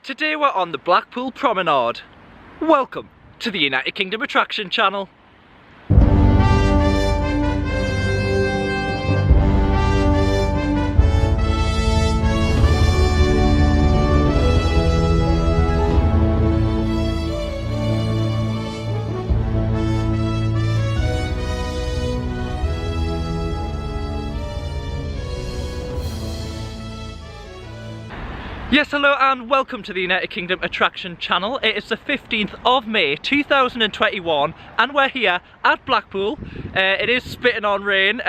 Today we're on the Blackpool Promenade. Welcome to the United Kingdom Attraction Channel. Yes, hello and welcome to the United Kingdom Attraction Channel. It is the 15th of May 2021 and we're here at Blackpool. It is spitting on rain.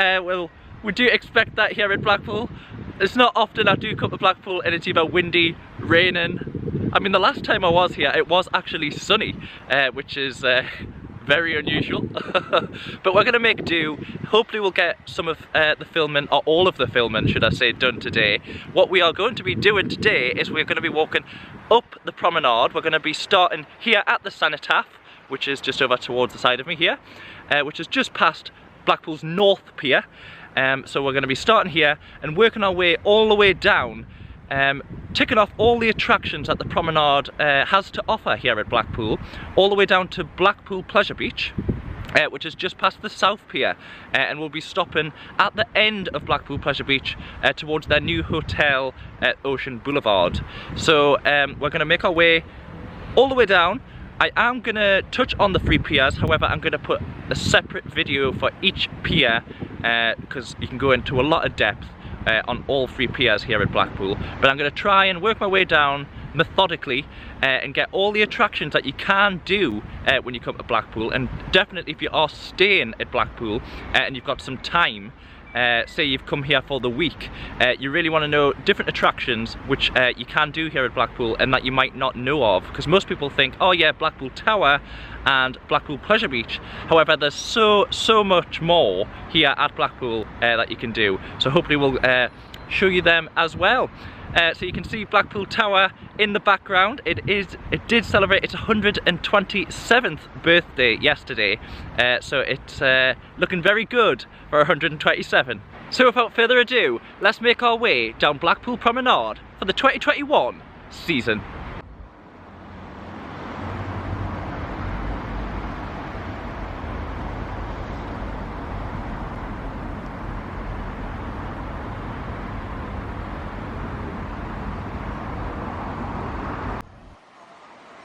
We do expect that here at Blackpool. It's not often I do come to Blackpool and it's either windy, raining. I mean, the last time I was here it was actually sunny, which is very unusual. But we're going to make do. Hopefully we'll get some of the filming, or all of the filming should I say, done today. What we are going to be doing today is we're going to be walking up the promenade. We're going to be starting here at the Cenotaph, which is just over towards the side of me here, which is just past Blackpool's North Pier. So we're going to be starting here and working our way all the way down, ticking off all the attractions that the promenade has to offer here at Blackpool, all the way down to Blackpool Pleasure Beach, which is just past the South Pier, and we'll be stopping at the end of Blackpool Pleasure Beach towards their new hotel at Ocean Boulevard. So we're going to make our way all the way down. I am going to touch on the three piers, however I'm going to put a separate video for each pier because you can go into a lot of depth on all three piers here at Blackpool. But I'm going to try and work my way down methodically and get all the attractions that you can do when you come to Blackpool. And definitely if you are staying at Blackpool and you've got some time, say you've come here for the week, you really want to know different attractions which you can do here at Blackpool and that you might not know of, because most people think, oh yeah, Blackpool Tower and Blackpool Pleasure Beach. However, there's so much more here at Blackpool that you can do, so hopefully we'll show you them as well. So you can see Blackpool Tower in the background. It did celebrate its 127th birthday yesterday, so it's looking very good for 127. So without further ado, let's make our way down Blackpool Promenade for the 2021 season.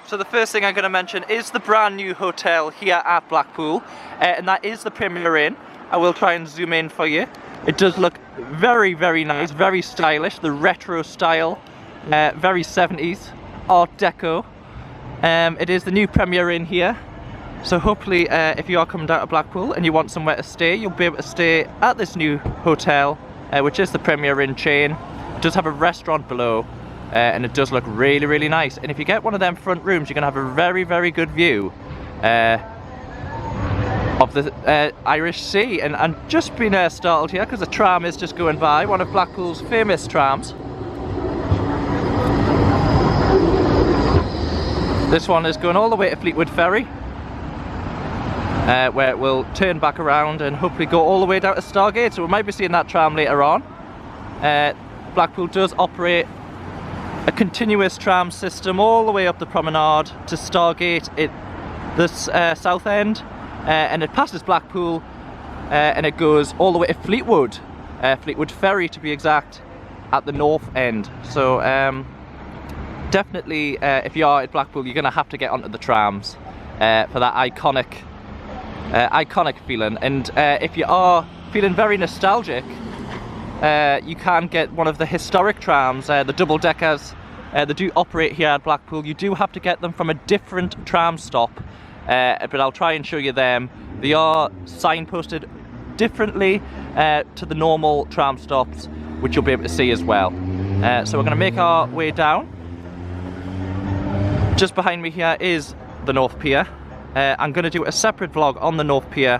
So the first thing I'm going to mention is the brand new hotel here at Blackpool, and that is the Premier Inn. I will try and zoom in for you. It does look very nice, very stylish, the retro style, very 70s, Art Deco. It is the new Premier Inn here, so hopefully if you are coming down to Blackpool and you want somewhere to stay, you'll be able to stay at this new hotel, which is the Premier Inn chain. It does have a restaurant below. And it does look really nice, and if you get one of them front rooms you're going to have a very good view of the Irish Sea. And I'm just been startled here because a tram is just going by, one of Blackpool's famous trams. This one is going all the way to Fleetwood Ferry, where it will turn back around and hopefully go all the way down to Stargate, so we might be seeing that tram later on. Blackpool does operate a continuous tram system all the way up the promenade to Stargate at this south end, and it passes Blackpool and it goes all the way to Fleetwood, Fleetwood Ferry to be exact, at the north end. So definitely if you are at Blackpool you're going to have to get onto the trams for that iconic feeling. And if you are feeling very nostalgic, you can get one of the historic trams, the double deckers. They do operate here at Blackpool. You do have to get them from a different tram stop, but I'll try and show you them. They are signposted differently to the normal tram stops, which you'll be able to see as well. So we're going to make our way down. Just behind me here is the North Pier. I'm going to do a separate vlog on the North Pier,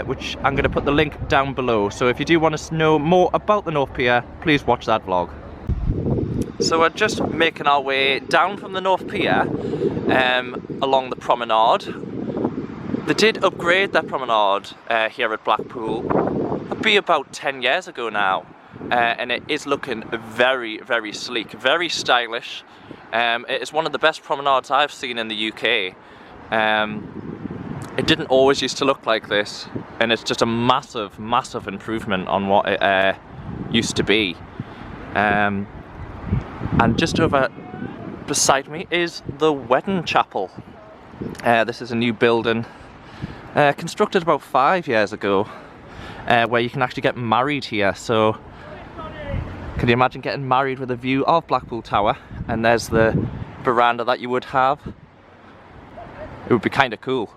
which I'm going to put the link down below. So if you do want to know more about the North Pier, please watch that vlog. So we're just making our way down from the North Pier along the promenade. They did upgrade their promenade here at Blackpool, it'll be about 10 years ago now, and it is looking very sleek, very stylish. It is one of the best promenades I've seen in the UK. It didn't always used to look like this, and it's just a massive, massive improvement on what it used to be. And just over beside me is the wedding chapel. This is a new building constructed about 5 years ago, where you can actually get married here. So can you imagine getting married with a view of Blackpool Tower, and there's the veranda that you would have? It would be kind of cool.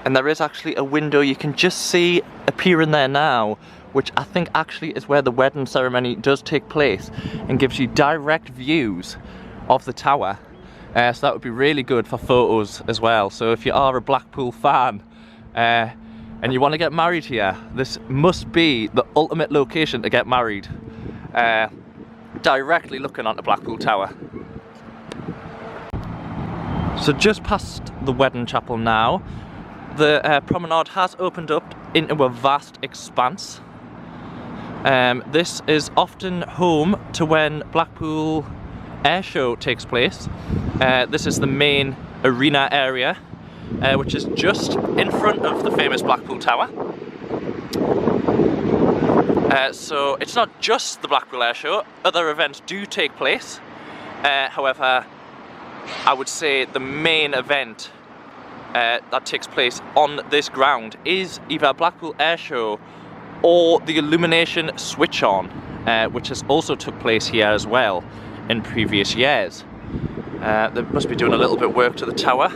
And there is actually a window you can just see appearing there now, which I think actually is where the wedding ceremony does take place, and gives you direct views of the tower. So that would be really good for photos as well. So if you are a Blackpool fan and you want to get married here, this must be the ultimate location to get married. Directly looking onto Blackpool Tower. So just past the wedding chapel now, the promenade has opened up into a vast expanse. This is often home to when Blackpool Air Show takes place. This is the main arena area, which is just in front of the famous Blackpool Tower. So it's not just the Blackpool Air Show, other events do take place. However, I would say the main event that takes place on this ground is either Blackpool Air Show or the illumination switch on, which has also took place here as well in previous years. They must be doing a little bit of work to the tower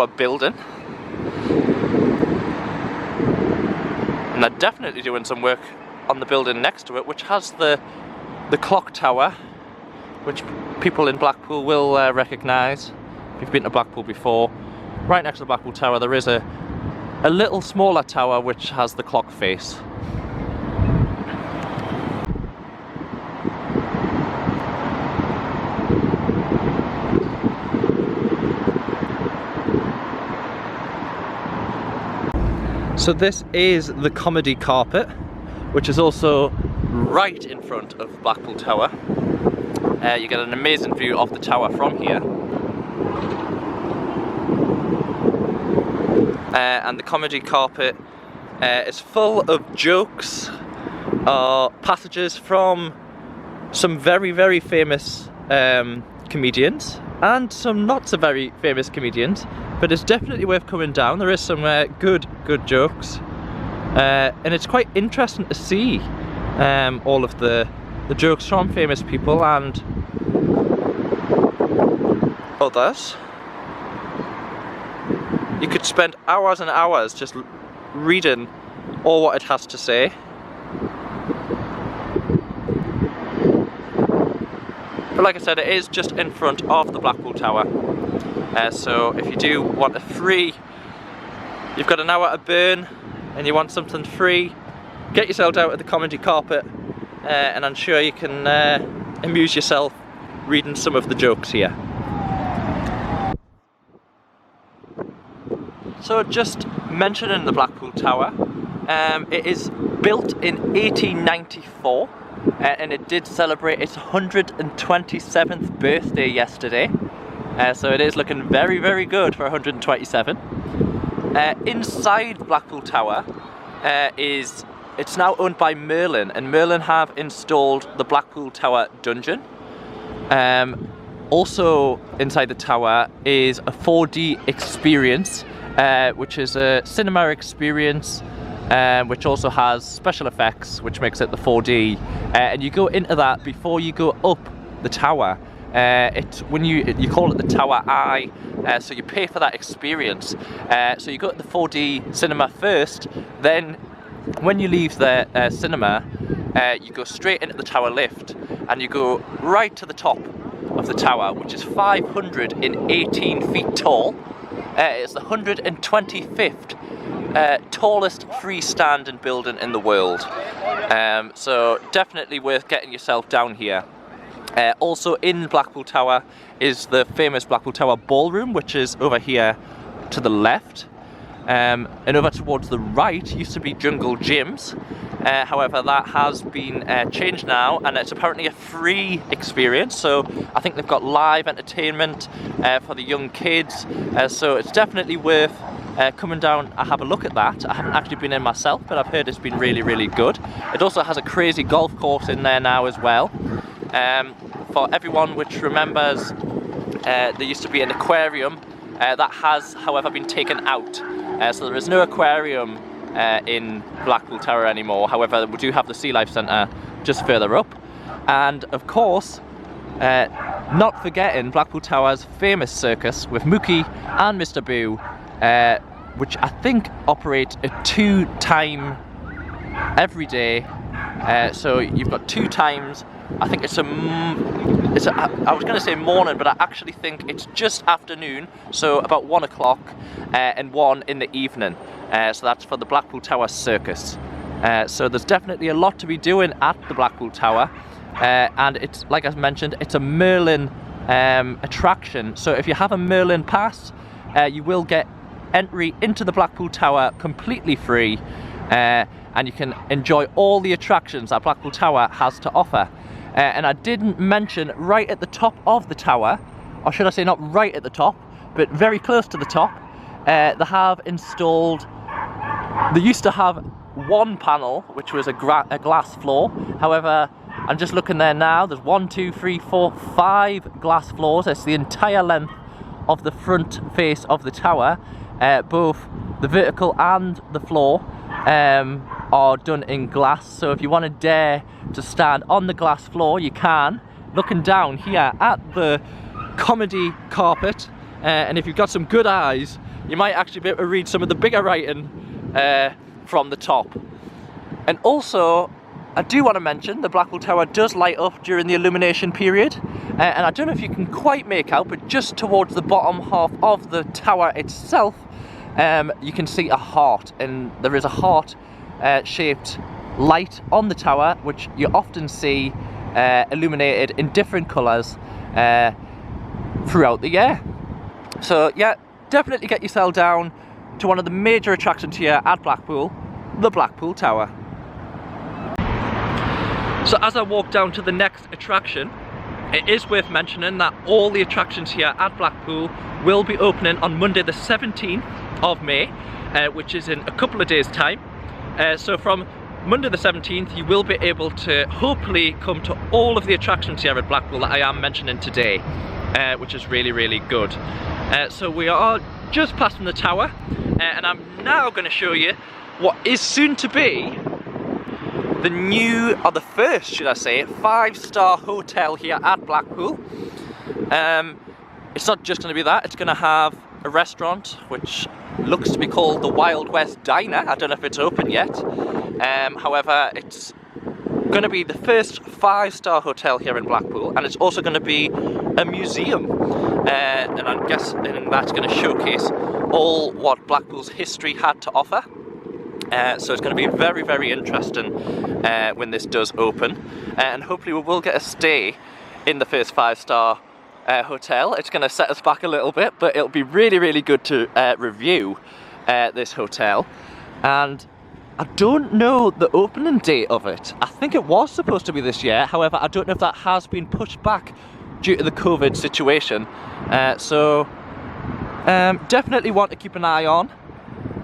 building. And they're definitely doing some work on the building next to it, which has the clock tower, which people in Blackpool will recognise if you've been to Blackpool before. Right next to the Blackpool Tower there is a little smaller tower which has the clock face. So this is the comedy carpet, which is also right in front of Blackpool Tower. You get an amazing view of the tower from here. And the comedy carpet is full of jokes or passages from some very, very famous comedians and some not so very famous comedians, but it's definitely worth coming down. There is some good jokes, and it's quite interesting to see all of the jokes from famous people and others. You could spend hours and hours just reading all what it has to say. But like I said, it is just in front of the Blackpool Tower. So if you do want a free, you've got an hour to burn and you want something free, get yourself out of the comedy carpet, and I'm sure you can amuse yourself reading some of the jokes here. So just mentioning the Blackpool Tower, it is built in 1894, and it did celebrate its 127th birthday yesterday. So it is looking very, very good for 127. Inside Blackpool Tower it's now owned by Merlin, and Merlin have installed the Blackpool Tower dungeon. Also inside the tower is a 4D experience, which is a cinema experience, which also has special effects, which makes it the 4D. And you go into that before you go up the tower. When you call it the Tower Eye, so you pay for that experience. So you go to the 4D cinema first, then when you leave the cinema, you go straight into the tower lift and you go right to the top of the tower, which is 518 feet tall. It's the 125th tallest freestanding building in the world. So definitely worth getting yourself down here. Also in Blackpool Tower is the famous Blackpool Tower Ballroom, which is over here to the left. And over towards the right used to be Jungle Gyms, However, that has been changed now, and it's apparently a free experience. So I think they've got live entertainment for the young kids. So it's definitely worth coming down and have a look at that. I haven't actually been in myself, but I've heard it's been really, really good. It also has a crazy golf course in there now as well. For everyone which remembers, there used to be an aquarium that has, however, been taken out. So there is no aquarium in Blackpool Tower anymore. However, we do have the Sea Life Centre just further up. And of course, not forgetting Blackpool Tower's famous circus with Mookie and Mr. Boo, which I think operate a 2 time every day. So you've got 2 times. I think I was going to say morning, but I actually think it's just afternoon, so about 1 o'clock, and 1 in the evening. So that's for the Blackpool Tower Circus. So there's definitely a lot to be doing at the Blackpool Tower, and it's, like I mentioned, it's a Merlin attraction. So if you have a Merlin pass, you will get entry into the Blackpool Tower completely free, and you can enjoy all the attractions that Blackpool Tower has to offer. And I didn't mention, right at the top of the tower, or should I say not right at the top, but very close to the top, they have installed, they used to have 1 panel which was a glass floor. However, I'm just looking there now, there's 1, 2, 3, 4, 5 glass floors. It's the entire length of the front face of the tower. Both the vertical and the floor are done in glass, so if you want to dare to stand on the glass floor, you can, looking down here at the comedy carpet, and if you've got some good eyes, you might actually be able to read some of the bigger writing from the top. And also, I do want to mention the Blackpool Tower does light up during the illumination period, and I don't know if you can quite make out, but just towards the bottom half of the tower itself, you can see a heart, and there is a heart shaped light on the tower, which you often see illuminated in different colours throughout the year. So yeah, definitely get yourself down to one of the major attractions here at Blackpool, the Blackpool Tower. So as I walk down to the next attraction, it is worth mentioning that all the attractions here at Blackpool will be opening on Monday the 17th of May, which is in a couple of days time. So from Monday the 17th, you will be able to hopefully come to all of the attractions here at Blackpool that I am mentioning today, which is really, really good. So we are just passing the tower, and I'm now going to show you what is soon to be the new, or the first, should I say, 5-star hotel here at Blackpool. It's not just going to be that, it's going to have a restaurant which looks to be called the Wild West Diner. I don't know if it's open yet. However, it's going to be the first 5-star hotel here in Blackpool, and it's also going to be a museum. And I'm guessing that's going to showcase all what Blackpool's history had to offer. So it's going to be very, very interesting when this does open, and hopefully we will get a stay in the first 5-star hotel. It's going to set us back a little bit, but it'll be really, really good to review this hotel. And I don't know the opening date of it. I think it was supposed to be this year, however I don't know if that has been pushed back due to the COVID situation. So definitely want to keep an eye on,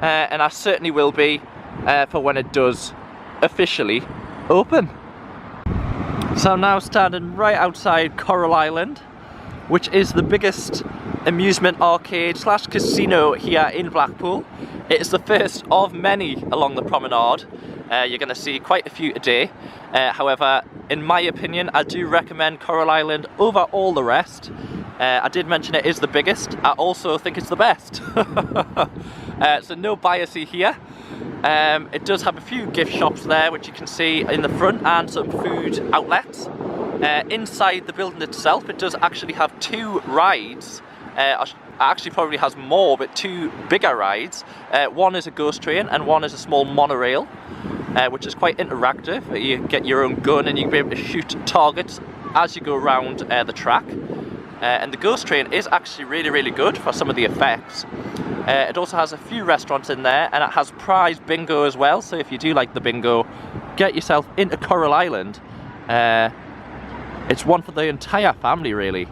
and I certainly will be for when it does officially open. So I'm now standing right outside Coral Island, which is the biggest amusement arcade slash casino here in Blackpool. It is the first of many along the promenade. You're going to see quite a few today. However, in my opinion, I do recommend Coral Island over all the rest. I did mention it is the biggest. I also think it's the best. So no biasy here. It does have a few gift shops there, which you can see in the front, and some food outlets. Inside the building itself, it does actually have 2 rides. Actually probably has more, but 2 bigger rides. One is a ghost train and one is a small monorail, which is quite interactive. You get your own gun and you can be able to shoot targets as you go around the track. And the ghost train is actually really, really good for some of the effects. It also has a few restaurants in there, and it has prize bingo as well, so if you do like the bingo, get yourself into Coral Island, it's one for the entire family really.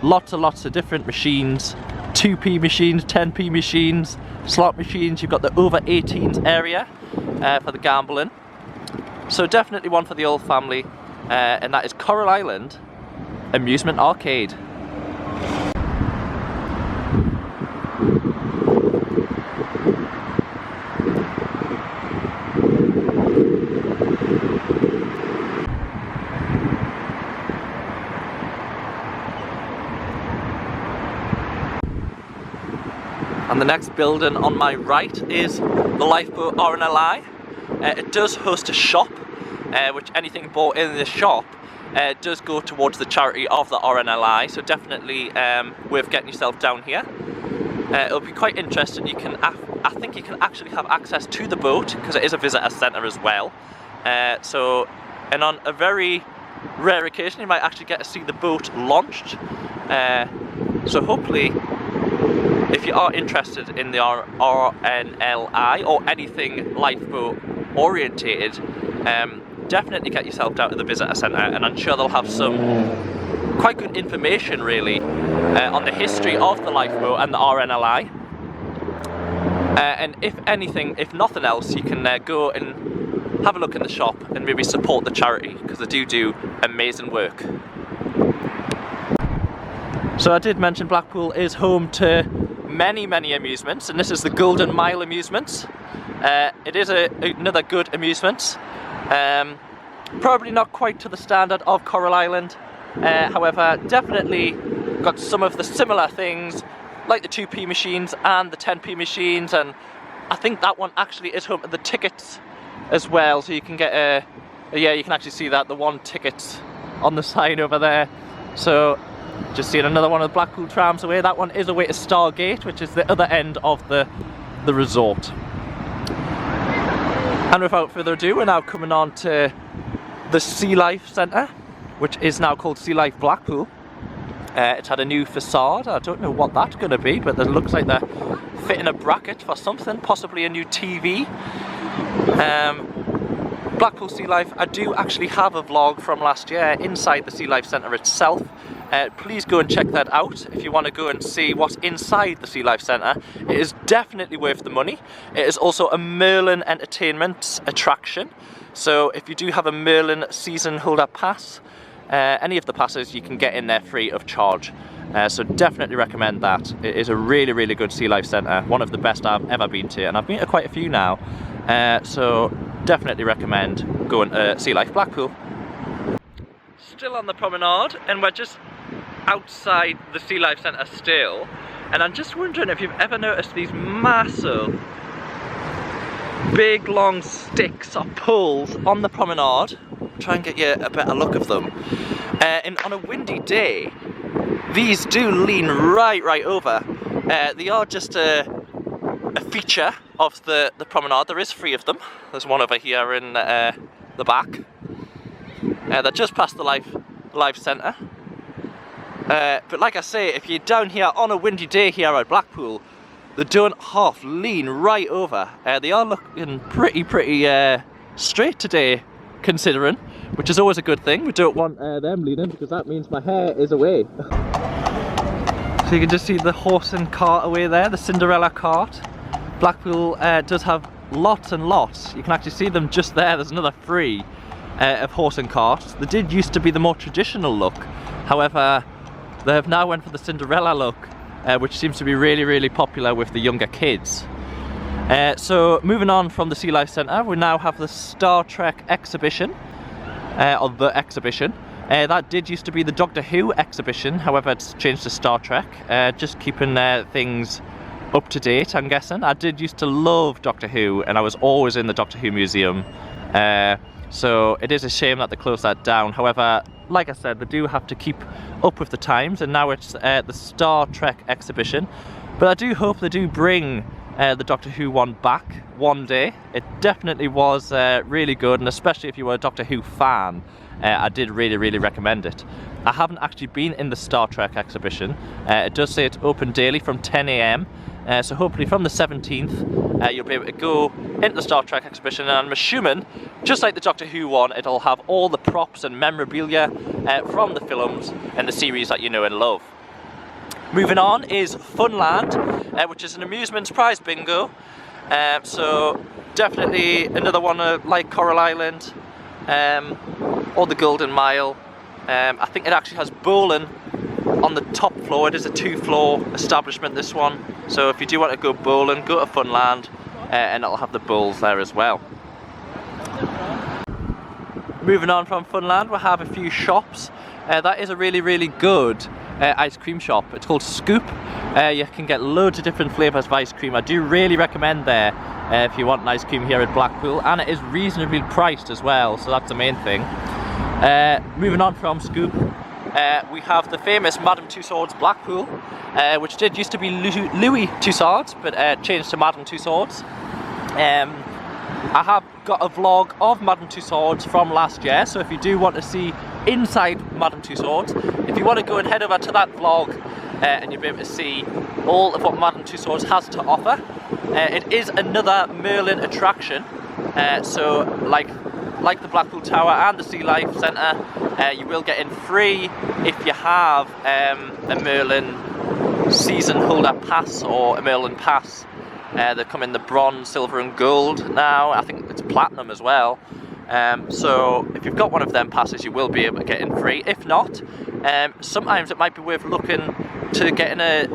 Lots and lots of different machines, 2p machines, 10p machines, slot machines. You've got the over 18s area for the gambling. So definitely one for the old family, and that is Coral Island Amusement Arcade. And the next building on my right is the Lifeboat Rnli. It does host a shop, which anything bought in the shop does go towards the charity of the Rnli, so definitely worth getting yourself down here. It'll be quite interesting. You can, I think you can actually have access to the boat because it is a visitor centre as well. And on a very rare occasion you might actually get to see the boat launched. So hopefully, if you are interested in the Rnli or anything lifeboat orientated, definitely get yourself down to the visitor centre, and I'm sure they'll have some quite good information really on the history of the lifeboat and the Rnli. And if anything, if nothing else, you can go and have a look in the shop and maybe support the charity, because they do amazing work. So I did mention Blackpool is home to many amusements, and this is the Golden Mile Amusements. It is another good amusement. Probably not quite to the standard of Coral Island, however definitely got some of the similar things like the 2p machines and the 10p machines, and I think that one actually is home to the tickets as well, so you can get yeah, you can actually see that, the 1 ticket on the sign over there. So just seeing another one of the Blackpool Trams away. That one is away to Stargate, which is the other end of the resort. And without further ado, we're now coming on to the Sea Life Centre, which is now called Sea Life Blackpool. It's had a new facade. I don't know what that's going to be, but it looks like they're fitting a bracket for something, possibly a new TV. Blackpool Sea Life, I do actually have a vlog from last year inside the Sea Life Centre itself. Please go and check that out if you want to go and see what's inside the Sea Life Centre. It is definitely worth the money. It is also a Merlin Entertainment attraction, so if you do have a Merlin season holder pass, any of the passes you can get in there free of charge. So definitely recommend that. It is a really good Sea Life Centre, one of the best I've ever been to, and I've been to quite a few now. So definitely recommend going to Sea Life Blackpool. Still on the promenade, and we're just outside the Sea Life Centre still, and I'm just wondering if you've ever noticed these massive big long sticks or poles on the promenade. Try and get you a better look of them. And on a windy day, these do lean right over. They are just a feature of the promenade. There is 3 of them. There's one over here in the back. They're just past the Life Centre. But like I say, if you're down here on a windy day here at Blackpool, they don't half lean right over. They are looking pretty straight today, considering, which is always a good thing. We don't want them leaning, because that means my hair is away. So you can just see the horse and cart away there, the Cinderella cart. Blackpool does have lots and lots. You can actually see them just there. There's another 3 of horse and carts. They did used to be the more traditional look. However, they have now went for the Cinderella look, which seems to be really popular with the younger kids. So moving on from the Sea Life Centre, we now have the Star Trek exhibition, or the exhibition. That did used to be the Doctor Who exhibition, however it's changed to Star Trek, just keeping things up to date, I'm guessing. I did used to love Doctor Who, and I was always in the Doctor Who museum, so it is a shame that they closed that down. However, like I said, they do have to keep up with the times, and now it's the Star Trek exhibition. But I do hope they do bring the Doctor Who one back one day. It definitely was really good, and especially if you were a Doctor Who fan, I did really recommend it. I haven't actually been in the Star Trek exhibition. It does say it's open daily from 10 AM So hopefully from the 17th you'll be able to go into the Star Trek exhibition, and I'm assuming, just like the Doctor Who one, it'll have all the props and memorabilia from the films and the series that you know and love. Moving on is Funland, which is an amusements prize bingo. So definitely another one like Coral Island or the Golden Mile. I think it actually has bowling on the top floor. It is a 2-floor establishment, this one. So if you do want to go bowling, go to Funland, and it'll have the bowls there as well. Moving on from Funland, we'll have a few shops. That is a really good ice cream shop. It's called Scoop. You can get loads of different flavours of ice cream. I do really recommend there if you want an ice cream here at Blackpool, and it is reasonably priced as well, so that's the main thing. Moving on from Scoop, we have the famous Madame Tussauds Blackpool, which used to be Louis Tussauds, but changed to Madame Tussauds. I have got a vlog of Madame Tussauds from last year, so if you do want to see inside Madame Tussauds, if you want to go and head over to that vlog and you'll be able to see all of what Madame Tussauds has to offer. It is another Merlin attraction, so like the Blackpool Tower and the Sea Life Centre, you will get in free if you have a Merlin season holder pass or a Merlin pass. They come in the bronze, silver and gold now. I think it's platinum as well. So if you've got one of them passes, you will be able to get in free. If not, sometimes it might be worth looking to getting a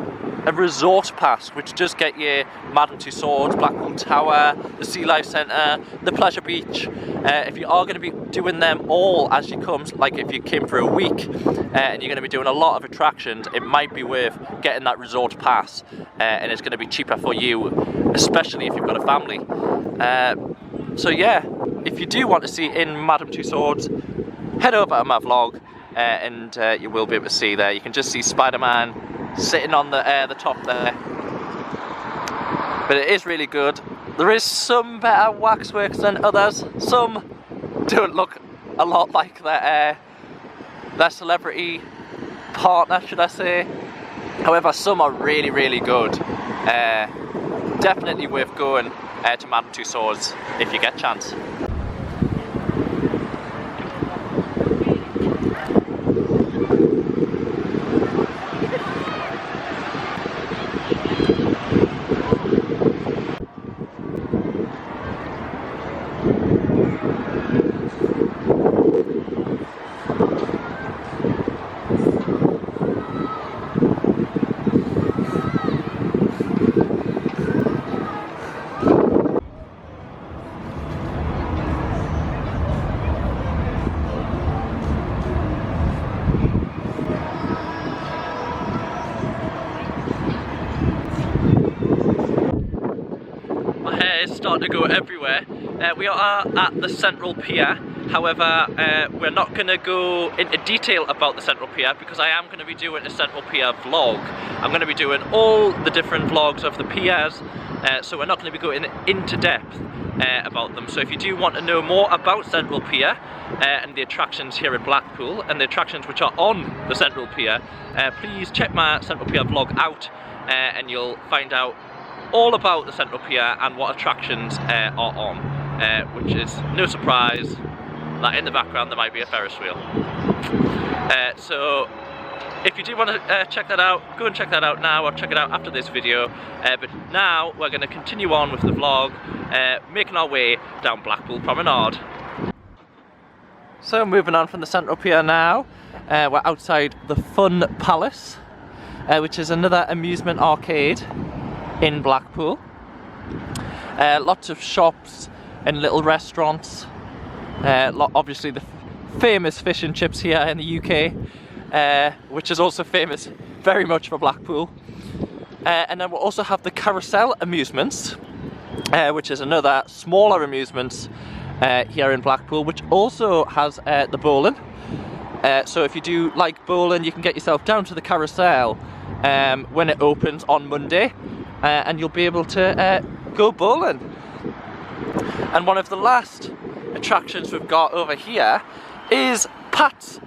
resort pass, which does get you Madame Tussauds, Blackpool Tower, the Sea Life Centre, the Pleasure Beach. If you are going to be doing them all as you come, like if you came for a week and you're going to be doing a lot of attractions, it might be worth getting that resort pass, and it's going to be cheaper for you, especially if you've got a family. So yeah, if you do want to see in Madame Tussauds, head over to my vlog and you will be able to see there. You can just see Spider-Man sitting on the top there, but it is really good. There is some better waxworks than others. Some don't look a lot like their celebrity partner, should I say. However, some are really good. Definitely worth going to Madame Tussauds if you get a chance. Starting to go everywhere. We are at the Central Pier. However, we're not going to go into detail about the Central Pier because I am going to be doing a Central Pier vlog. I'm going to be doing all the different vlogs of the piers, so we're not going to be going into depth about them. So if you do want to know more about Central Pier and the attractions here at Blackpool and the attractions which are on the Central Pier, please check my Central Pier vlog out and you'll find out all about the Central Pier and what attractions are on, which is no surprise that in the background there might be a Ferris wheel. So if you do want to check that out, go and check that out now or check it out after this video. But now we're going to continue on with the vlog, making our way down Blackpool Promenade. So moving on from the Central Pier now, we're outside the Fun Palace, which is another amusement arcade in Blackpool. Lots of shops and little restaurants. Obviously the famous fish and chips here in the UK, which is also famous very much for Blackpool. And then we'll also have the Carousel Amusements, which is another smaller amusements here in Blackpool, which also has the bowling. So if you do like bowling, you can get yourself down to the Carousel when it opens on Monday. And you'll be able to go bowling. And one of the last attractions we've got over here is Pat's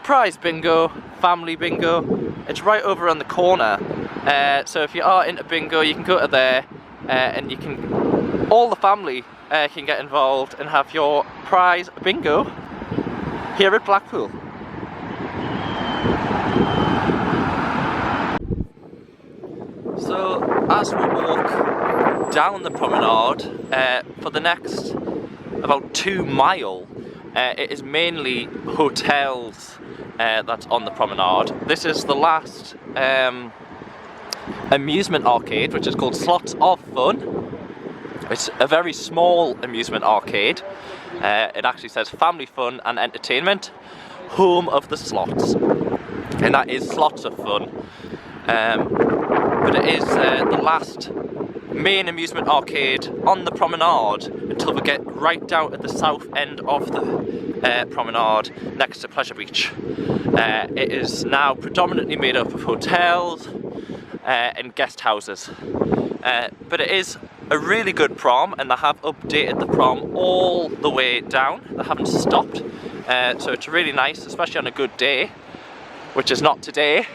Prize Bingo, Family Bingo. It's right over on the corner. So if you are into bingo, you can go to there, and you can, all the family can get involved and have your prize bingo here at Blackpool. So as we walk down the promenade for the next about 2 miles, it is mainly hotels that's on the promenade. This is the last amusement arcade, which is called Slots of Fun. It's a very small amusement arcade. It actually says family fun and entertainment, home of the slots, and that is Slots of Fun. But it is the last main amusement arcade on the promenade until we get right down at the south end of the promenade next to Pleasure Beach. It is now predominantly made up of hotels and guest houses, but it is a really good prom, and they have updated the prom all the way down. They haven't stopped, so it's really nice, especially on a good day, which is not today.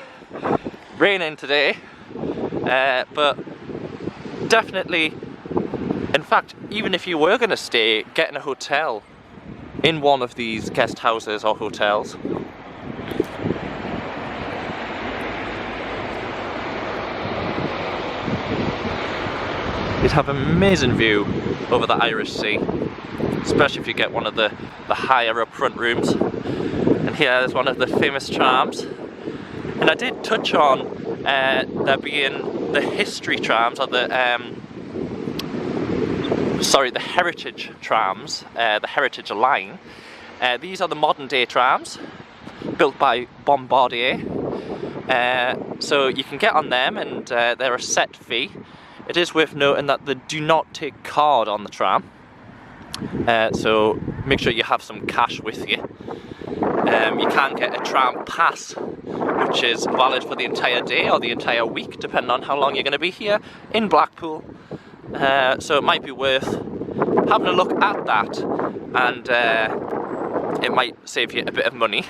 Raining today, but definitely, in fact, even if you were going to stay, getting a hotel in one of these guest houses or hotels. You'd have an amazing view over the Irish Sea, especially if you get one of the higher up front rooms. And here is one of the famous trams. And I did touch on there being the history trams, or the heritage trams, the heritage line. These are the modern day trams, built by Bombardier. So you can get on them, and they're a set fee. It is worth noting that they do not take card on the tram, so make sure you have some cash with you. You can get a tram pass, which is valid for the entire day or the entire week, depending on how long you're going to be here in Blackpool. So it might be worth having a look at that, and it might save you a bit of money.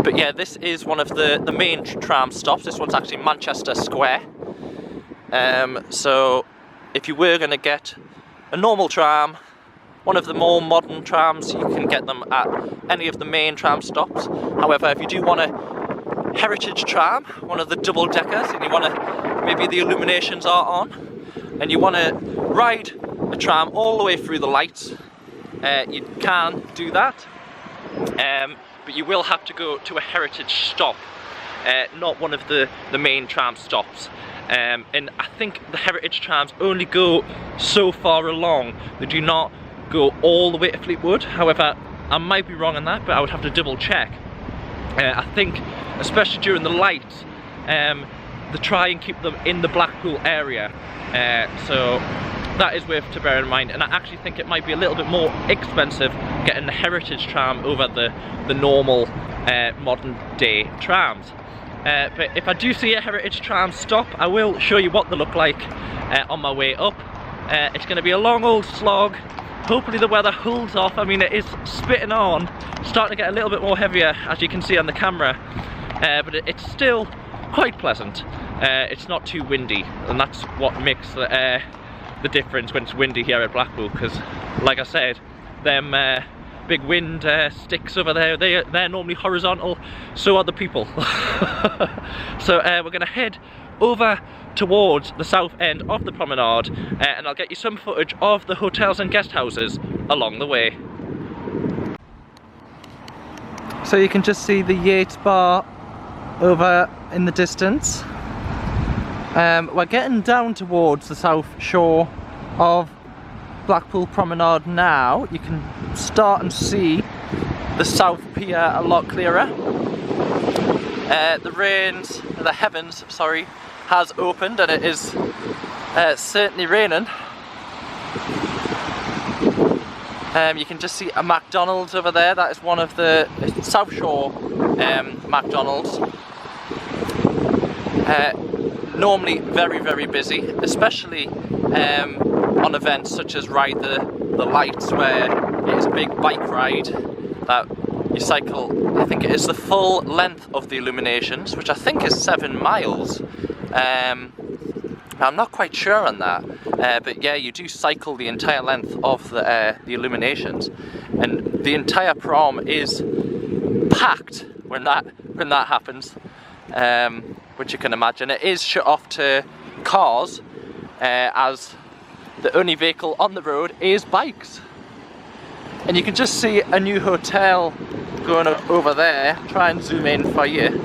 But yeah, this is one of the main tram stops. This one's actually Manchester Square. So if you were going to get a normal tram, one of the more modern trams, you can get them at any of the main tram stops. However, if you do want a heritage tram, one of the double deckers, and you want to, maybe the illuminations are on, and you want to ride a tram all the way through the lights, you can do that. But you will have to go to a heritage stop, not one of the main tram stops. And I think the heritage trams only go so far along. They do not go all the way to Fleetwood. However, I might be wrong on that, but I would have to double check. I think, especially during the lights, they try and keep them in the Blackpool area. So that is worth to bear in mind. And I actually think it might be a little bit more expensive getting the heritage tram over the normal modern day trams. But if I do see a heritage tram stop, I will show you what they look like on my way up. It's going to be a long old slog. Hopefully the weather holds off. I mean, it is spitting on, starting to get a little bit more heavier, as you can see on the camera, but it's still quite pleasant. It's not too windy, and that's what makes the difference when it's windy here at Blackpool, because like I said, them big wind sticks over there, they're normally horizontal, so are the people. So we're going to head over towards the south end of the promenade, and I'll get you some footage of the hotels and guest houses along the way. So you can just see the Yates Bar over in the distance. We're getting down towards the south shore of Blackpool Promenade now. You can start and see the South Pier a lot clearer. The heavens, sorry, has opened, and it is certainly raining. You can just see a McDonald's over there. That is one of the South Shore McDonald's. Normally very, very busy, especially on events such as Ride the Lights, where it is a big bike ride that you cycle. I think it is the full length of the illuminations, which I think is 7 miles. I'm not quite sure on that, but yeah, you do cycle the entire length of the illuminations, and the entire prom is packed when that happens, which you can imagine. It is shut off to cars, as the only vehicle on the road is bikes. And you can just see a new hotel going up over there. Try and zoom in for you.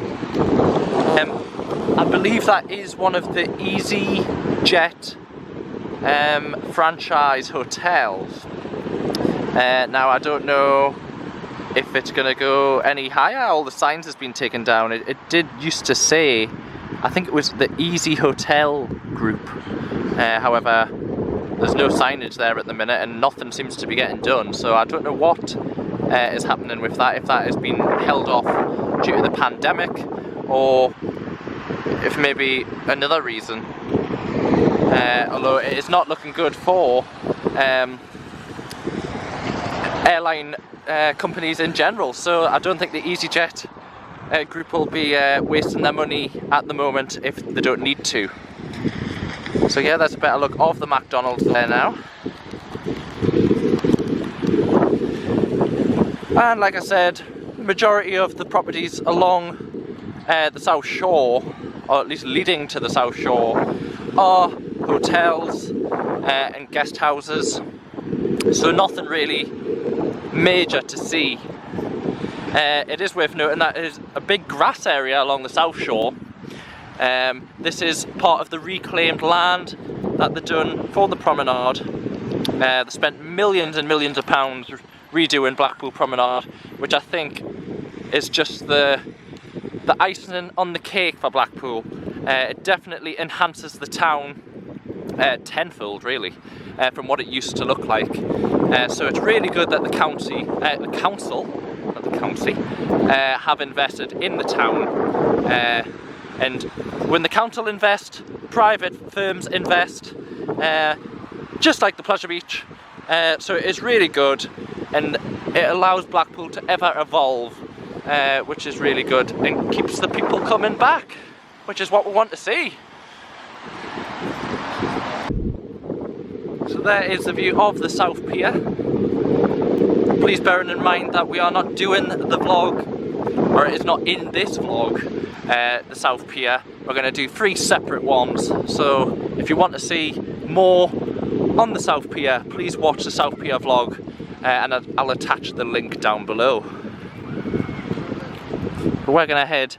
I believe that is one of the EasyJet franchise hotels. Now I don't know if it's going to go any higher. All the signs has been taken down. It did used to say, I think it was the Easy Hotel Group. However, there's no signage there at the minute and nothing seems to be getting done. So I don't know what is happening with that, if that has been held off due to the pandemic, or if maybe another reason. Although it is not looking good for airline companies in general, so I don't think the EasyJet group will be wasting their money at the moment if they don't need to. So yeah, that's a better look of the McDonald's there now. And like I said, the majority of the properties along the South Shore, or at least leading to the South Shore, are hotels and guest houses. So nothing really major to see. It is worth noting that there is a big grass area along the South Shore. This is part of the reclaimed land that they've done for the promenade. They spent millions and millions of pounds redoing Blackpool Promenade, which I think is just the icing on the cake for Blackpool. It definitely enhances the town tenfold, really, from what it used to look like. So it's really good that the council have invested in the town. And when the council invest, private firms invest, just like the Pleasure Beach. So it is really good, and it allows Blackpool to ever evolve, which is really good, and keeps the people coming back, which is what we want to see. So there is the view of the South Pier. Please bearing in mind that we are not doing the vlog, or it is not in this vlog, the South Pier. We're going to do 3 separate ones, so if you want to see more on the South Pier, please watch the South Pier vlog, and I'll attach the link down below. But we're going to head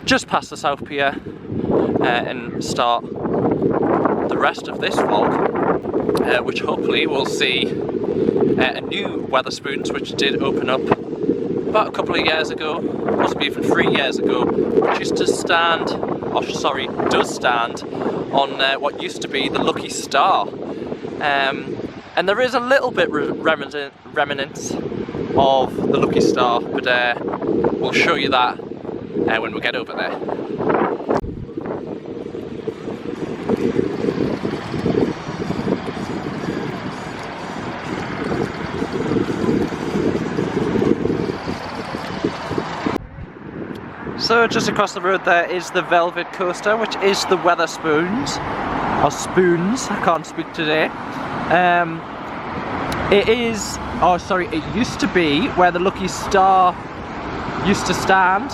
just past the South Pier and start the rest of this vlog, which hopefully we'll see a new Wetherspoons, which did open up about a couple of years ago, possibly even 3 years ago, which used to stand, or sorry, does stand on what used to be the Lucky Star. And there is a little bit remnants of the Lucky Star, but we'll show you that when we get over there. So just across the road there is the Velvet Coaster, which is the Wetherspoons, or Spoons, I can't speak today. It is, oh sorry, it used to be where the Lucky Star used to stand,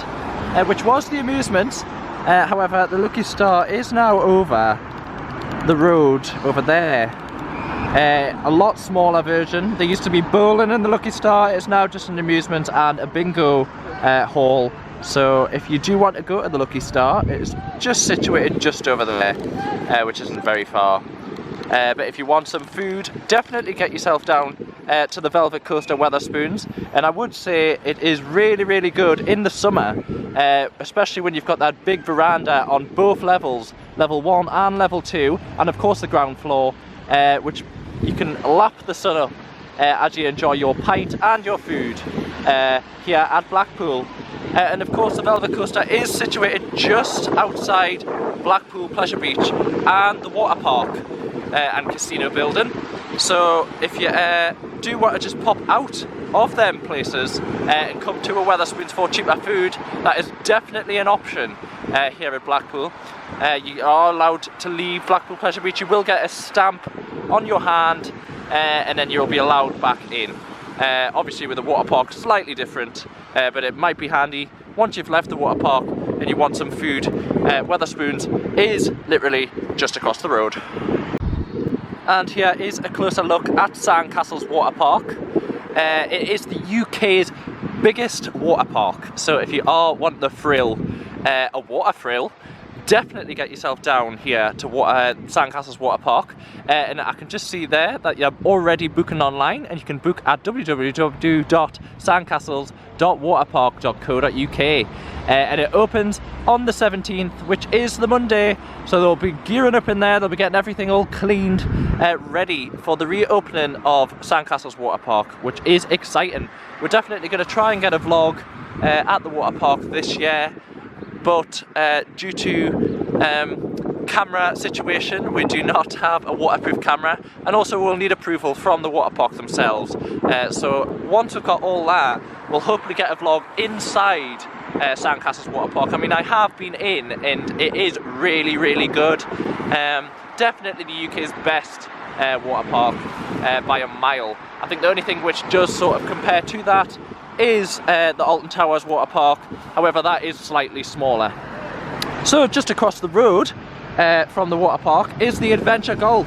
which was the Amusements. However, the Lucky Star is now over the road over there. A lot smaller version. There used to be bowling in the Lucky Star. It's now just an amusement and a bingo hall. So if you do want to go to the Lucky Star, it's just situated just over there, which isn't very far. But if you want some food, definitely get yourself down to the Velvet Coaster Wetherspoons. And I would say it is really, really good in the summer, especially when you've got that big veranda on both levels, level 1 and level 2, and of course the ground floor, which you can lap the sun up as you enjoy your pint and your food here at Blackpool. And of course the Velvet Coaster is situated just outside Blackpool Pleasure Beach and the water park and casino building. So if you do want to just pop out of them places and come to a Wetherspoons for cheaper food, that is definitely an option here at Blackpool. You are allowed to leave Blackpool Pleasure Beach. You will get a stamp on your hand and then you'll be allowed back in. Obviously with the water park slightly different, but it might be handy once you've left the water park and you want some food. Wetherspoons is literally just across the road. And here is a closer look at Sandcastle's water park. It is the UK's biggest water park, so if you are wanting the thrill, a water thrill, definitely get yourself down here to Sandcastle's water park. And I can just see there that you're already booking online, and you can book at www.sandcastles.waterpark.co.uk. And it opens on the 17th, which is the Monday, so they'll be gearing up in there, they'll be getting everything all cleaned, ready for the reopening of Sandcastle's water park, which is exciting. We're definitely going to try and get a vlog at the water park this year, but due to camera situation, we do not have a waterproof camera, and also we'll need approval from the water park themselves. So once we've got all that, we'll hopefully get a vlog inside Sandcastle's water park. I mean, I have been in and it is really, really good. Definitely the UK's best water park by a mile. I think the only thing which does sort of compare to that is the Alton Towers water park. However, that is slightly smaller. So just across the road from the water park is the Adventure Golf.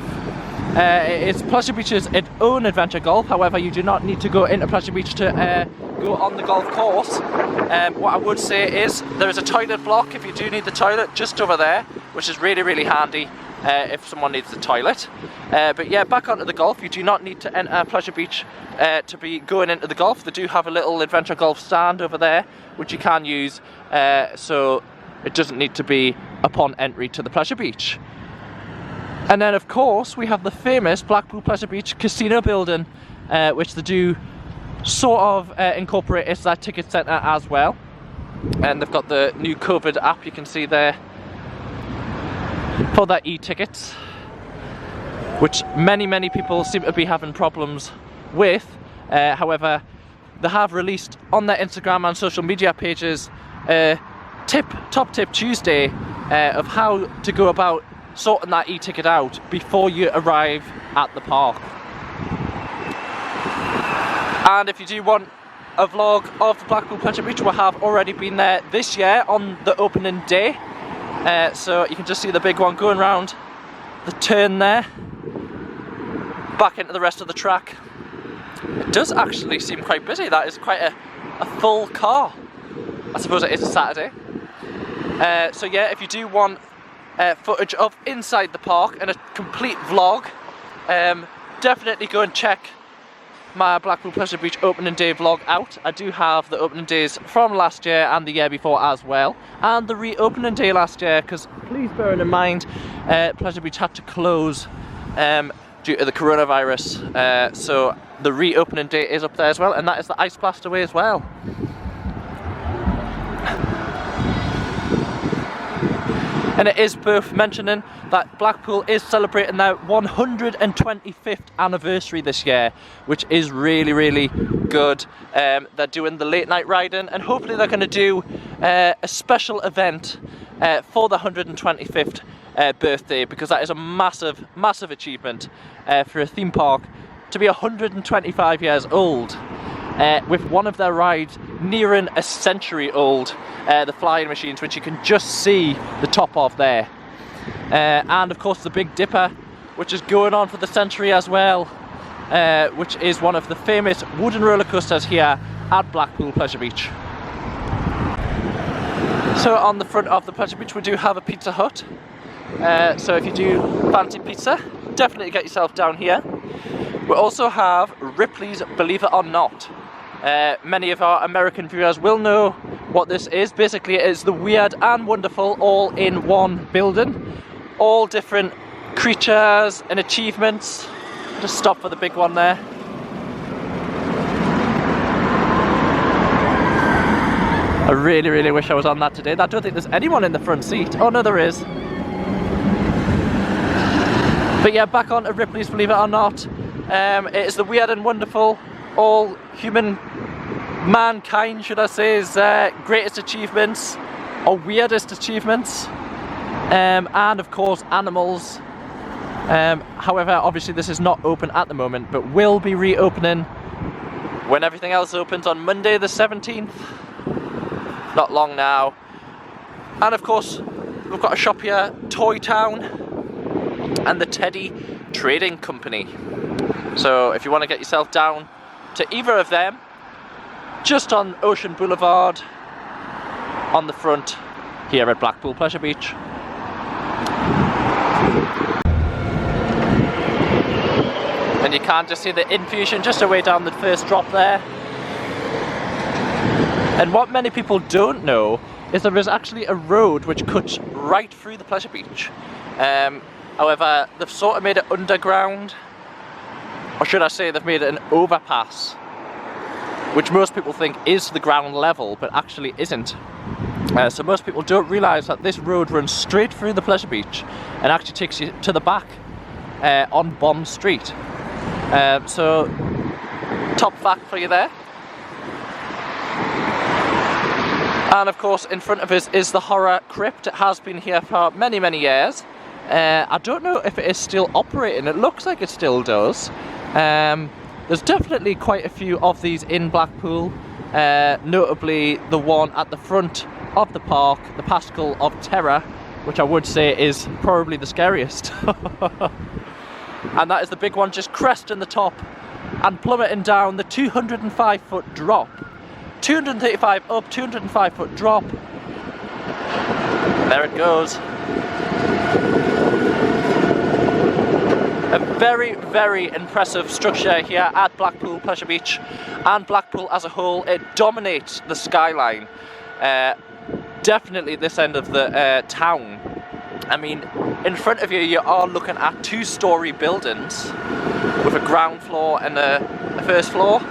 It's Pleasure Beach's own Adventure Golf. However, you do not need to go into Pleasure Beach to go on the golf course. What I would say is there is a toilet block if you do need the toilet just over there, which is really, really handy if someone needs the toilet. But yeah, back onto the golf. You do not need to enter Pleasure Beach to be going into the golf. They do have a little Adventure Golf stand over there, which you can use, so it doesn't need to be upon entry to the Pleasure Beach. And then of course we have the famous Blackpool Pleasure Beach Casino building, which they do sort of incorporate as that ticket centre as well. And they've got the new COVID app you can see there for their e-tickets, which many people seem to be having problems with. However, they have released on their Instagram and social media pages Top Tip Tuesday of how to go about sorting that e-ticket out before you arrive at the park. And if you do want a vlog of the Blackpool Pleasure Beach, we have already been there this year on the opening day. So you can just see the big one going round the turn there, back into the rest of the track. It does actually seem quite busy. That is quite a full car. I suppose it is a Saturday. So yeah, if you do want footage of inside the park and a complete vlog, definitely go and check my Blackpool Pleasure Beach opening day vlog out. I do have the opening days from last year and the year before as well, and the reopening day last year, because please bear in mind Pleasure Beach had to close due to the coronavirus, so the reopening day is up there as well, and that is the Ice Blastaway as well. And it is worth mentioning that Blackpool is celebrating their 125th anniversary this year, which is really, really good. They're doing the late night riding, and hopefully they're going to do a special event for the 125th birthday, because that is a massive, massive achievement for a theme park to be 125 years old. With one of their rides nearing a century old, the flying machines, which you can just see the top of there. And of course the Big Dipper, which is going on for the century as well, which is one of the famous wooden roller coasters here at Blackpool Pleasure Beach. So on the front of the Pleasure Beach we do have a Pizza Hut, so if you do fancy pizza, definitely get yourself down here. We also have Ripley's Believe It or Not. Many of our American viewers will know what this is. Basically it is the weird and wonderful all in one building. All different creatures and achievements. Just stop for the big one there. I really, really wish I was on that today. I don't think there's anyone in the front seat. Oh no, there is. But yeah, back on to Ripley's Believe It or Not. It is the weird and wonderful all mankind, should I say, is greatest achievements or weirdest achievements, and of course animals. However, obviously this is not open at the moment, but will be reopening when everything else opens on Monday the 17th. Not long now. And of course, we've got a shop here, Toy Town, and the Teddy Trading Company. So if you want to get yourself down to either of them, just on Ocean Boulevard, on the front here at Blackpool Pleasure Beach. And you can just see the infusion just away down the first drop there. And what many people don't know is there is actually a road which cuts right through the pleasure beach. However, they've sort of made it underground, or should I say they've made it an overpass, which most people think is the ground level, but actually isn't. So most people don't realise that this road runs straight through the pleasure beach and actually takes you to the back on Bond Street. So, top fact for you there. And of course, in front of us is the Horror Crypt. It has been here for many, many years. I don't know if it is still operating. It looks like it still does. There's definitely quite a few of these in Blackpool, notably the one at the front of the park, the Pascal of Terror, which I would say is probably the scariest. And that is the big one, just cresting the top and plummeting down the 205-foot drop. 235 up, 205-foot drop. There it goes. A very, very impressive structure here at Blackpool Pleasure Beach, and Blackpool as a whole. It dominates the skyline. Definitely this end of the town. I mean, in front of you, you are looking at two-storey buildings with a ground floor and a first floor.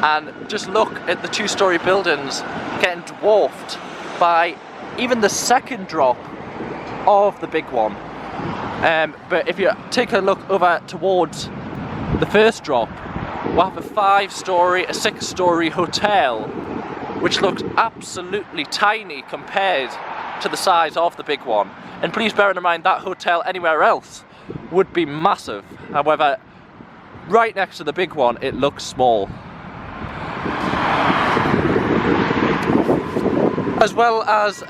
And just look at the two-storey buildings getting dwarfed by even the second drop of the big one. But if you take a look over towards the first drop, we'll have a 5-storey, a 6-storey hotel, which looks absolutely tiny compared to the size of the big one. And please bear in mind that hotel anywhere else would be massive. However, right next to the big one, it looks small. As well as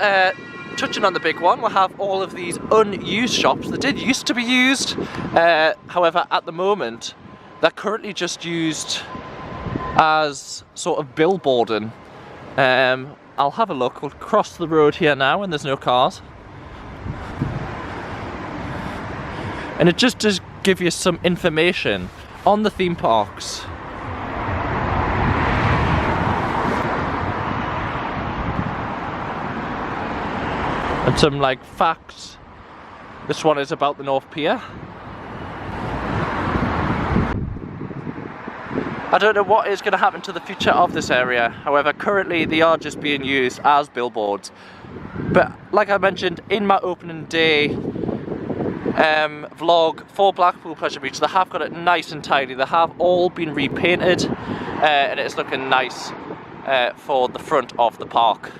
touching on the big one, we'll have all of these unused shops that did used to be used. However, at the moment, they're currently just used as sort of billboarding. I'll have a look. We'll cross the road here now and there's no cars. And it just does give you some information on the theme parks. And some like facts. This one is about the North Pier. I don't know what is going to happen to the future of this area. However, currently they are just being used as billboards. But like I mentioned in my opening day vlog for Blackpool Pleasure Beach, they have got it nice and tidy. They have all been repainted and it's looking nice for the front of the park.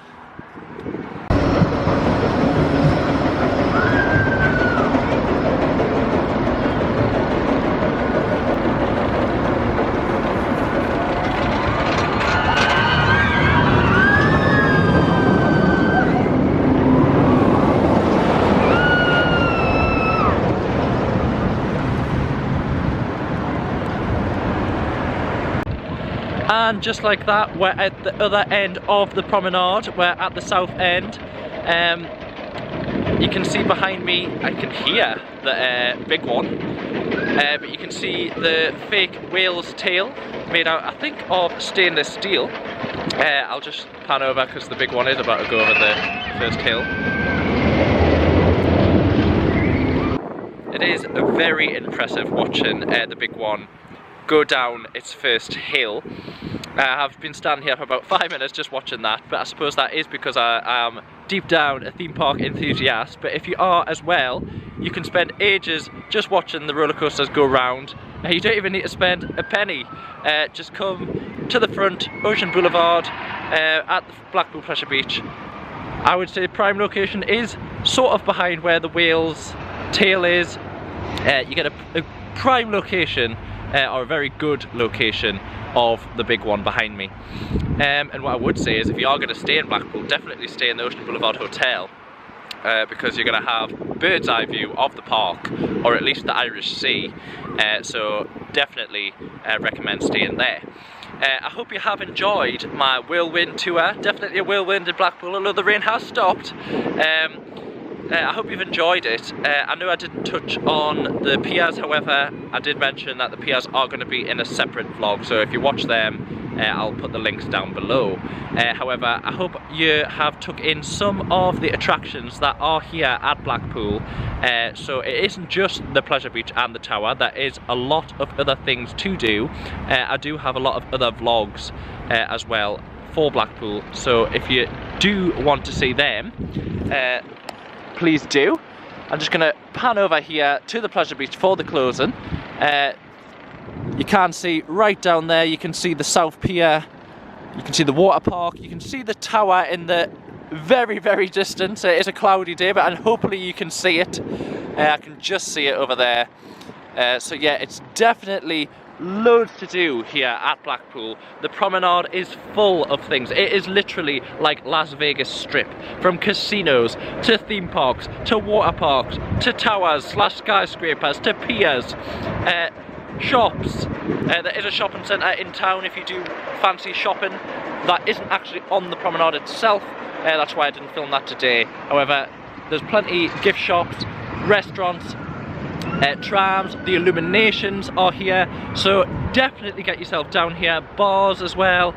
And just like that, we're at the other end of the promenade. We're at the south end. You can see behind me, I can hear the big one. But you can see the fake whale's tail made out, I think, of stainless steel. I'll just pan over because the big one is about to go over the first hill. It is very impressive watching the big one go down its first hill. I have been standing here for about 5 minutes just watching that, but I suppose that is because I am deep down a theme park enthusiast. But if you are as well, you can spend ages just watching the roller coasters go round You don't even need to spend a penny. Just come to the front, Ocean Boulevard, at the Blackpool Pleasure Beach. I would say prime location is sort of behind where the whale's tail is. You get a prime location, or a very good location of the big one behind me. And what I would say is, if you are going to stay in Blackpool, definitely stay in the Ocean Boulevard Hotel, because you're going to have bird's eye view of the park, or at least the Irish Sea. So definitely recommend staying there. I hope you have enjoyed my whirlwind tour. Definitely a whirlwind in Blackpool, although the rain has stopped. I hope you've enjoyed it. I know I didn't touch on the piers, however, I did mention that the piers are going to be in a separate vlog, so if you watch them, I'll put the links down below. However, I hope you have took in some of the attractions that are here at Blackpool. So it isn't just the Pleasure Beach and the Tower, there is a lot of other things to do. I do have a lot of other vlogs as well for Blackpool, so if you do want to see them, please do. I'm just going to pan over here to the Pleasure Beach for the closing. You can see right down there, you can see the South Pier, you can see the water park, you can see the tower in the very, very distance. It is a cloudy day, but hopefully you can see it. I can just see it over there. So yeah, it's definitely loads to do here at Blackpool. The promenade is full of things. It is literally like Las Vegas Strip, from casinos to theme parks to water parks to towers slash skyscrapers to piers, shops. There is a shopping centre in town if you do fancy shopping. That isn't actually on the promenade itself, that's why I didn't film that today. However, there's plenty gift shops, restaurants, trams, the illuminations are here, so definitely get yourself down here. Bars as well,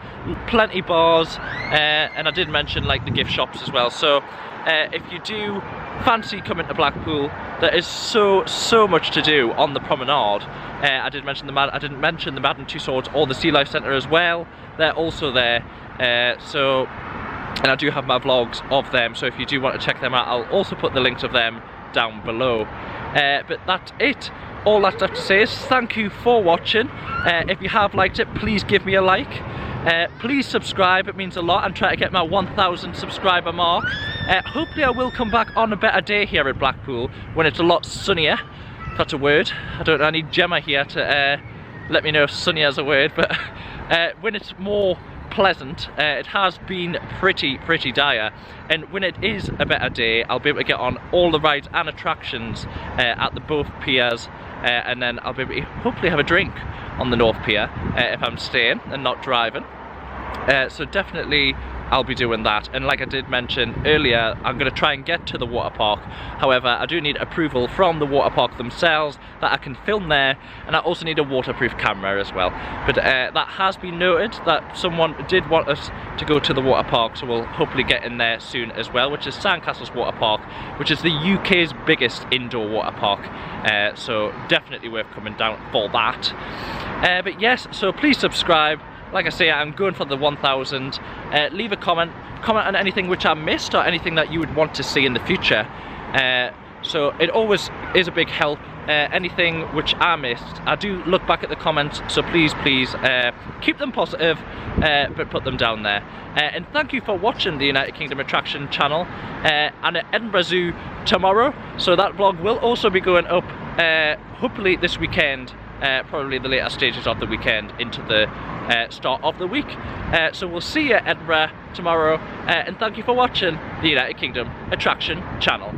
plenty bars, and I did mention like the gift shops as well. So if you do fancy coming to Blackpool, there is so much to do on the promenade. I didn't mention the Madden Two Swords or the Sea Life Centre as well. They're also there. And I do have my vlogs of them, so if you do want to check them out, I'll also put the links of them down below. But that's it. All that's left to say is thank you for watching. If you have liked it, please give me a like. Please subscribe, it means a lot. I'm trying to get my 1,000 subscriber mark. Hopefully I will come back on a better day here at Blackpool when it's a lot sunnier, if that's a word. I don't know, I need Gemma here to let me know if sunnier is a word, but when it's more pleasant. It has been pretty dire, and when it is a better day, I'll be able to get on all the rides and attractions at the both piers, and then I'll be able to hopefully have a drink on the North Pier if I'm staying and not driving. So definitely I'll be doing that, and like I did mention earlier, I'm going to try and get to the water park. However, I do need approval from the water park themselves that I can film there, and I also need a waterproof camera as well. But that has been noted that someone did want us to go to the water park, so we'll hopefully get in there soon as well, which is Sandcastles Water Park, which is the UK's biggest indoor water park. So definitely worth coming down for that. But yes, so please subscribe. Like I say, I'm going for the 1,000. Leave a comment on anything which I missed or anything that you would want to see in the future. So it always is a big help. Anything which I missed, I do look back at the comments, so please keep them positive, but put them down there. And thank you for watching the United Kingdom Attraction channel. And at Edinburgh Zoo tomorrow, so that vlog will also be going up hopefully this weekend. Probably the later stages of the weekend into the start of the week. So we'll see you at Edinburgh tomorrow, and thank you for watching the United Kingdom Attraction channel.